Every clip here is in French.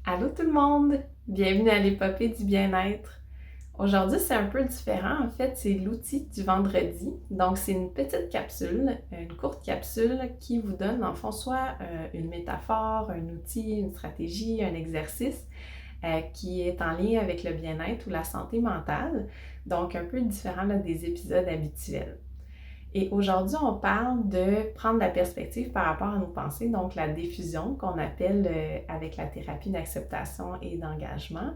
Allô tout le monde! Bienvenue à l'épopée du bien-être. Aujourd'hui, c'est un peu différent. En fait, c'est l'outil du vendredi. Donc, c'est une petite capsule, une courte capsule qui vous donne, en fond, soit une métaphore, un outil, une stratégie, un exercice qui est en lien avec le bien-être ou la santé mentale. Donc, un peu différent là, des épisodes habituels. Et aujourd'hui, on parle de prendre la perspective par rapport à nos pensées, donc la diffusion qu'on appelle avec la thérapie d'acceptation et d'engagement.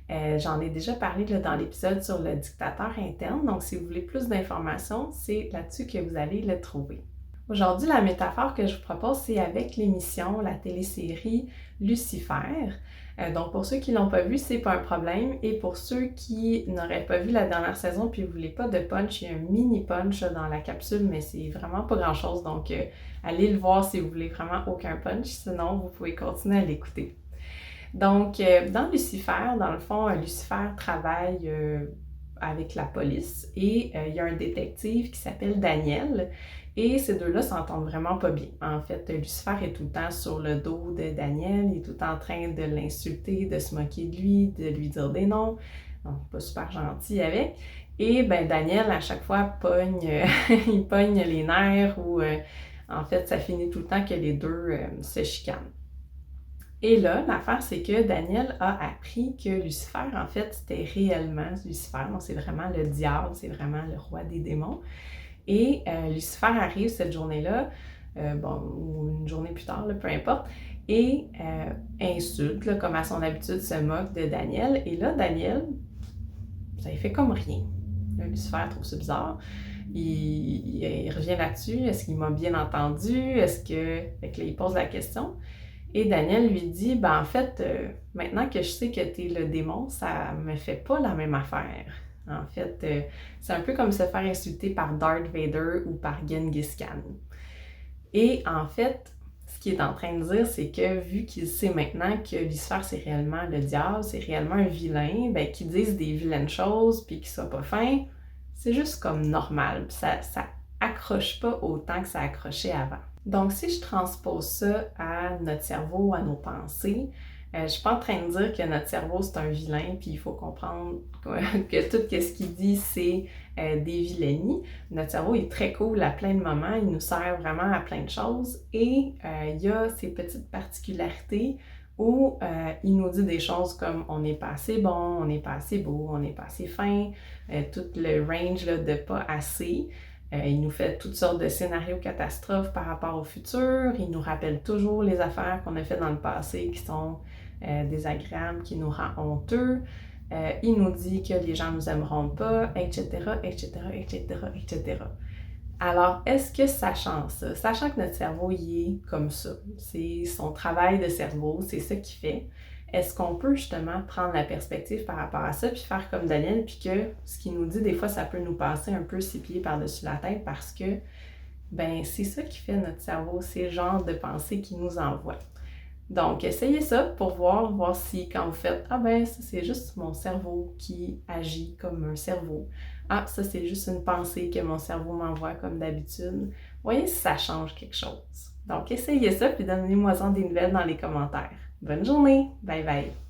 J'en ai déjà parlé là, dans l'épisode sur le dictateur interne, donc si vous voulez plus d'informations, c'est là-dessus que vous allez le trouver. Aujourd'hui, la métaphore que je vous propose, c'est avec l'émission, la télésérie Lucifer. Donc, pour ceux qui ne l'ont pas vu, c'est pas un problème. Et pour ceux qui n'auraient pas vu la dernière saison puis vous voulez pas de punch, il y a un mini punch dans la capsule, mais c'est vraiment pas grand-chose. Donc, allez le voir si vous voulez vraiment aucun punch. Sinon, vous pouvez continuer à l'écouter. Donc, dans Lucifer, dans le fond, Lucifer travaille avec la police et il y a un détective qui s'appelle Daniel et ces deux-là s'entendent vraiment pas bien. En fait, Lucifer est tout le temps sur le dos de Daniel, il est tout le temps en train de l'insulter, de se moquer de lui, de lui dire des noms, donc pas super gentil avec. Et ben Daniel, à chaque fois, il pogne les nerfs ou en fait, ça finit tout le temps que les deux se chicanent. Et là, l'affaire, c'est que Daniel a appris que Lucifer, en fait, c'était réellement Lucifer. Donc, c'est vraiment le diable, c'est vraiment le roi des démons. Et Lucifer arrive cette journée-là, ou une journée plus tard, là, peu importe, et insulte, là, comme à son habitude, se moque de Daniel. Et là, Daniel, ça lui fait comme rien. Là, Lucifer trouve ça bizarre. Il revient là-dessus. Est-ce qu'il m'a bien entendu? Est-ce que... Fait que là, il pose la question. Et Daniel lui dit, ben en fait, maintenant que je sais que t'es le démon, ça me fait pas la même affaire. En fait, c'est un peu comme se faire insulter par Darth Vader ou par Genghis Khan. Et en fait, ce qu'il est en train de dire, c'est que vu qu'il sait maintenant que Lucifer, c'est réellement le diable, c'est réellement un vilain, ben qu'il dise des vilaines choses puis qu'il soit pas fin, c'est juste comme normal. Ça accroche pas autant que ça accrochait avant. Donc, si je transpose ça à notre cerveau, à nos pensées, je suis pas en train de dire que notre cerveau, c'est un vilain, puis il faut comprendre que tout ce qu'il dit, c'est des vilainies. Notre cerveau est très cool à plein de moments, il nous sert vraiment à plein de choses, et il y a ces petites particularités où il nous dit des choses comme on n'est pas assez bon, on n'est pas assez beau, on n'est pas assez fin, tout le range là, de pas assez. Il nous fait toutes sortes de scénarios catastrophes par rapport au futur. Il nous rappelle toujours les affaires qu'on a faites dans le passé qui sont désagréables, qui nous rendent honteux. Il nous dit que les gens nous aimeront pas, etc., etc., etc., etc. Alors, est-ce que sachant ça, sachant que notre cerveau il est comme ça, c'est son travail de cerveau, c'est ça qu'il fait, est-ce qu'on peut justement prendre la perspective par rapport à ça, puis faire comme Daniel, puis que ce qu'il nous dit, des fois, ça peut nous passer un peu ses pieds par-dessus la tête parce que, ben, c'est ça qui fait notre cerveau, c'est le genre de pensée qu'il nous envoie. Donc, essayez ça pour voir si quand vous faites « Ah ben, ça c'est juste mon cerveau qui agit comme un cerveau. Ah, ça c'est juste une pensée que mon cerveau m'envoie comme d'habitude. » Voyez si ça change quelque chose. Donc, essayez ça puis donnez-moi des nouvelles dans les commentaires. Bonne journée! Bye bye!